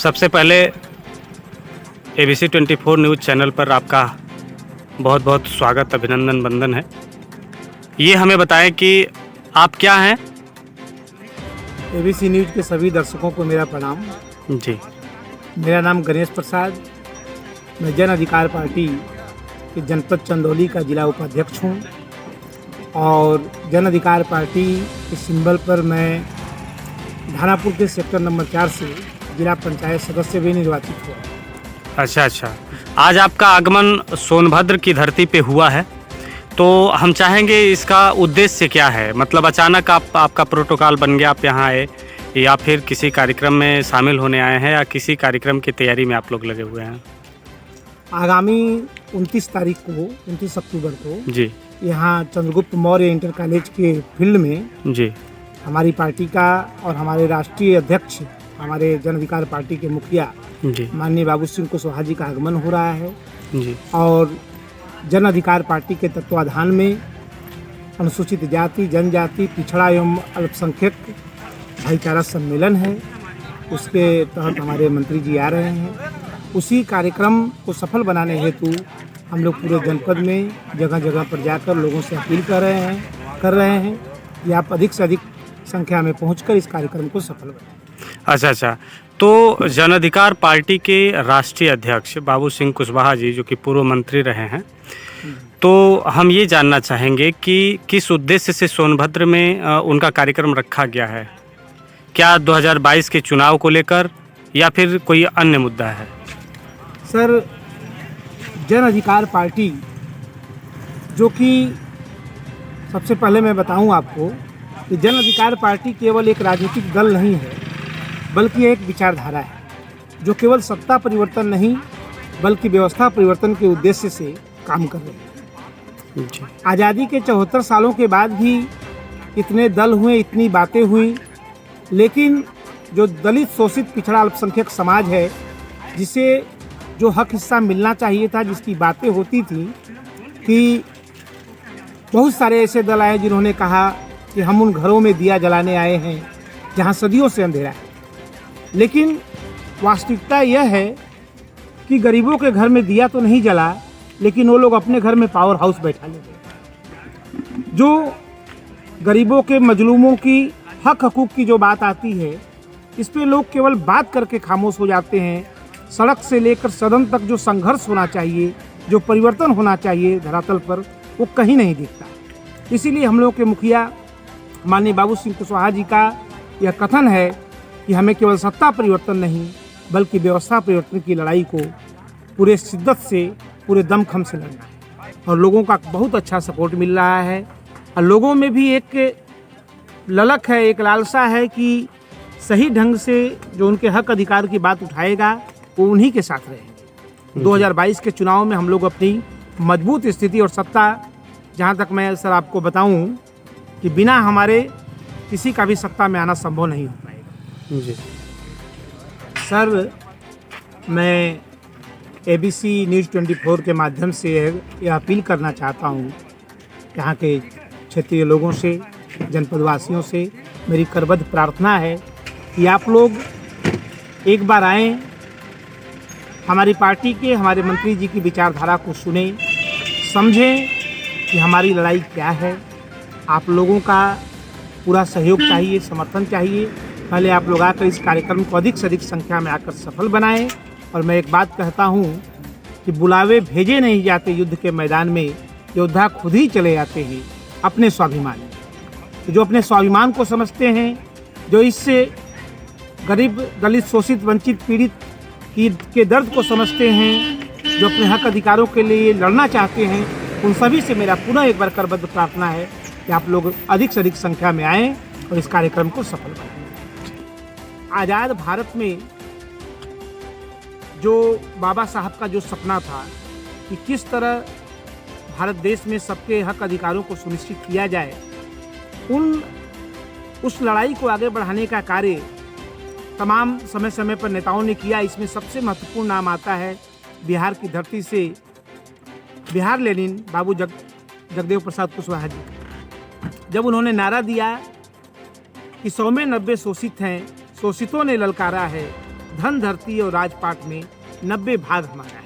सबसे पहले ABC 24 news channel पर आपका बहुत बहुत स्वागत, अभिनंदन, वंदन है। ये हमें बताएं कि आप क्या हैं? ABC न्यूज़ के सभी दर्शकों को मेरा प्रणाम। जी। मेरा नाम गणेश प्रसाद, मैं जन अधिकार पार्टी के जनपद चंदौली का जिला उपाध्यक्ष हूँ और जन अधिकार पार्टी के सिंबल पर मैं धानापुर के सेक्टर नंबर 4 से जिला पंचायत सदस्य भी निर्वाचित हुआ। अच्छा। आज आपका आगमन सोनभद्र की धरती पे हुआ है, तो हम चाहेंगे इसका उद्देश्य क्या है? मतलब अचानक आपका प्रोटोकॉल बन गया, आप यहाँ आए, या फिर किसी कार्यक्रम में शामिल होने आए हैं, या किसी कार्यक्रम की तैयारी में आप लोग लगे हुए हैं? आगामी 29 तारीख को 29 अक्टूबर को जी यहाँ चंद्रगुप्त मौर्य इंटर कॉलेज के फील्ड में जी हमारी पार्टी का और हमारे राष्ट्रीय अध्यक्ष, हमारे जन अधिकार पार्टी के मुखिया जी माननीय बाबू सिंह कुशवाहा जी का आगमन हो रहा है जी और जन अधिकार पार्टी के तत्वाधान में अनुसूचित जाति, जनजाति, पिछड़ा एवं अल्पसंख्यक भाईचारा सम्मेलन है। उसके तहत हमारे मंत्री जी आ रहे हैं। उसी कार्यक्रम को सफल बनाने हेतु हम लोग पूरे जनपद में जगह जगह पर जाकर लोगों से अपील कर रहे हैं कि आप अधिक से अधिक संख्या में पहुंचकर इस कार्यक्रम को सफल बनाएं। अच्छा। तो जन अधिकार पार्टी के राष्ट्रीय अध्यक्ष बाबू सिंह कुशवाहा जी, जो कि पूर्व मंत्री रहे हैं, तो हम ये जानना चाहेंगे कि किस उद्देश्य से सोनभद्र में उनका कार्यक्रम रखा गया है? क्या 2022 के चुनाव को लेकर, या फिर कोई अन्य मुद्दा है? सर, जन अधिकार पार्टी, जो कि सबसे पहले मैं बताऊं आपको कि जन अधिकार पार्टी केवल एक राजनीतिक दल नहीं है, बल्कि एक विचारधारा है जो केवल सत्ता परिवर्तन नहीं बल्कि व्यवस्था परिवर्तन के उद्देश्य से काम कर रही है। आज़ादी के 74 सालों के बाद भी इतने दल हुए, इतनी बातें हुई, लेकिन जो दलित, शोषित, पिछड़ा, अल्पसंख्यक समाज है, जिसे जो हक हिस्सा मिलना चाहिए था, जिसकी बातें होती थी, कि बहुत सारे ऐसे दल आए जिन्होंने कहा कि हम उन घरों में दिया जलाने आए हैं जहां सदियों से अंधेरा है। लेकिन वास्तविकता यह है कि गरीबों के घर में दिया तो नहीं जला, लेकिन वो लोग अपने घर में पावर हाउस बैठा लेते। जो गरीबों के, मजलूमों की हक हकूक़ की जो बात आती है, इस पे लोग केवल बात करके खामोश हो जाते हैं। सड़क से लेकर सदन तक जो संघर्ष होना चाहिए, जो परिवर्तन होना चाहिए धरातल पर, वो कहीं नहीं दिखता। इसीलिए हम लोग के मुखिया माननीय बाबू सिंह कुशवाहा जी का यह कथन है कि हमें केवल सत्ता परिवर्तन नहीं बल्कि व्यवस्था परिवर्तन की लड़ाई को पूरे शिद्दत से, पूरे दमखम से लड़ना है। और लोगों का बहुत अच्छा सपोर्ट मिल रहा है और लोगों में भी एक ललक है, एक लालसा है कि सही ढंग से जो उनके हक अधिकार की बात उठाएगा वो उन्हीं के साथ रहेंगे। 2022 के चुनाव में हम लोग अपनी मजबूत स्थिति और सत्ता, जहाँ तक मैं सर आपको बताऊं कि बिना हमारे किसी का भी सत्ता में आना संभव नहीं हो पाएगा। जी सर, मैं ABC न्यूज़ 24 के माध्यम से यह अपील करना चाहता हूँ, यहाँ के क्षेत्रीय लोगों से, जनपदवासियों से मेरी करबद्ध प्रार्थना है कि आप लोग एक बार आएँ, हमारी पार्टी के, हमारे मंत्री जी की विचारधारा को सुने, समझें कि हमारी लड़ाई क्या है। आप लोगों का पूरा सहयोग चाहिए, समर्थन चाहिए। पहले आप लोग आकर इस कार्यक्रम को अधिक से अधिक संख्या में आकर सफल बनाएं। और मैं एक बात कहता हूं कि बुलावे भेजे नहीं जाते युद्ध के मैदान में, योद्धा खुद ही चले जाते हैं अपने स्वाभिमान में। तो जो अपने स्वाभिमान को समझते हैं, जो इससे गरीब, दलित, शोषित, वंचित, पीड़ित के दर्द को समझते हैं, जो अपने हक अधिकारों के लिए लड़ना चाहते हैं, उन सभी से मेरा पुनः एक बार करबद्ध प्रार्थना है कि आप लोग अधिक से अधिक संख्या में आएँ और इस कार्यक्रम को सफल बनाएं। आज़ाद भारत में जो बाबा साहब का जो सपना था कि किस तरह भारत देश में सबके हक अधिकारों को सुनिश्चित किया जाए, उस लड़ाई को आगे बढ़ाने का कार्य तमाम समय समय पर नेताओं ने किया। इसमें सबसे महत्वपूर्ण नाम आता है बिहार की धरती से बिहार लेनिन बाबू जगदेव प्रसाद कुशवाहा जी। जब उन्होंने नारा दिया कि 100 में 90 शोषित हैं, शोषितों ने ललकारा है, धन धरती और राजपाट में 90 भाग हमारा है।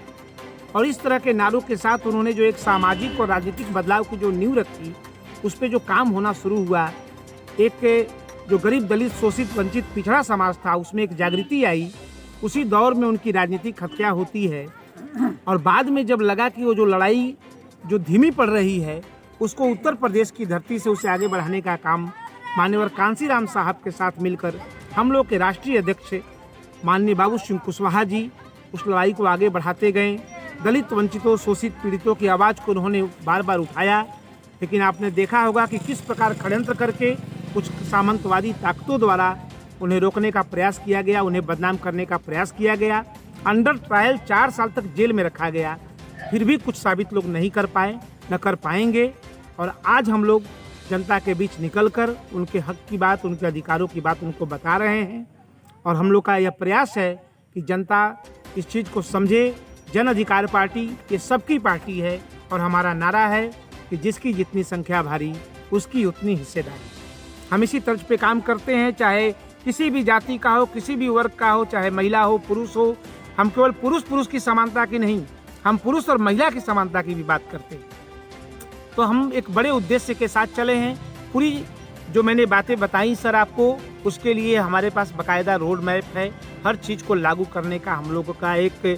और इस तरह के नारों के साथ उन्होंने जो एक सामाजिक और राजनीतिक बदलाव की जो नींव रखी, उस पर जो काम होना शुरू हुआ, एक जो गरीब दलित शोषित वंचित पिछड़ा समाज था उसमें एक जागृति आई। उसी दौर में उनकी राजनीतिक हत्या होती है और बाद में जब लगा कि वो जो लड़ाई जो धीमी पड़ रही है उसको उत्तर प्रदेश की धरती से उसे आगे बढ़ाने का काम माननीय कांसीराम साहब के साथ मिलकर हम लोग के राष्ट्रीय अध्यक्ष माननीय बाबू सिंह कुशवाहा जी उस लड़ाई को आगे बढ़ाते गए। दलित वंचितों शोषित पीड़ितों की आवाज़ को उन्होंने बार बार उठाया, लेकिन आपने देखा होगा कि किस प्रकार षड्यंत्र करके कुछ सामंतवादी ताकतों द्वारा उन्हें रोकने का प्रयास किया गया, उन्हें बदनाम करने का प्रयास किया गया। अंडर ट्रायल 4 साल तक जेल में रखा गया, फिर भी कुछ साबित लोग नहीं कर पाए, न कर पाएंगे। और आज हम लोग जनता के बीच निकलकर उनके हक की बात, उनके अधिकारों की बात उनको बता रहे हैं। और हम लोग का यह प्रयास है कि जनता इस चीज़ को समझे। जन अधिकार पार्टी ये सबकी पार्टी है और हमारा नारा है कि जिसकी जितनी संख्या भारी उसकी उतनी हिस्सेदारी। हम इसी तर्ज पे काम करते हैं, चाहे किसी भी जाति का हो, किसी भी वर्ग का हो, चाहे महिला हो, पुरुष हो। हम केवल पुरुष की समानता की नहीं, हम पुरुष और महिला की समानता की भी बात करते हैं। तो हम एक बड़े उद्देश्य के साथ चले हैं। पूरी जो मैंने बातें बताई सर आपको, उसके लिए हमारे पास बाकायदा रोड मैप है। हर चीज़ को लागू करने का हम लोगों का एक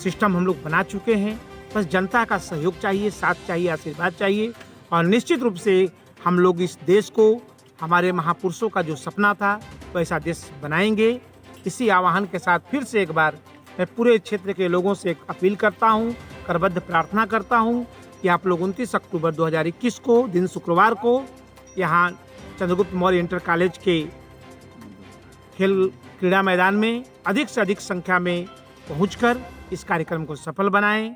सिस्टम हम लोग बना चुके हैं। बस जनता का सहयोग चाहिए, साथ चाहिए, आशीर्वाद चाहिए। और निश्चित रूप से हम लोग इस देश को, हमारे महापुरुषों का जो सपना था वैसा देश बनाएंगे। इसी आह्वान के साथ फिर से एक बार मैं पूरे क्षेत्र के लोगों से एक अपील करता हूँ, करबद्ध प्रार्थना करता हूँ कि आप लोग 29 अक्टूबर 2021 को दिन शुक्रवार को यहाँ चंद्रगुप्त मौर्य इंटर कॉलेज के खेल क्रीड़ा मैदान में अधिक से अधिक संख्या में पहुंचकर इस कार्यक्रम को सफल बनाएं।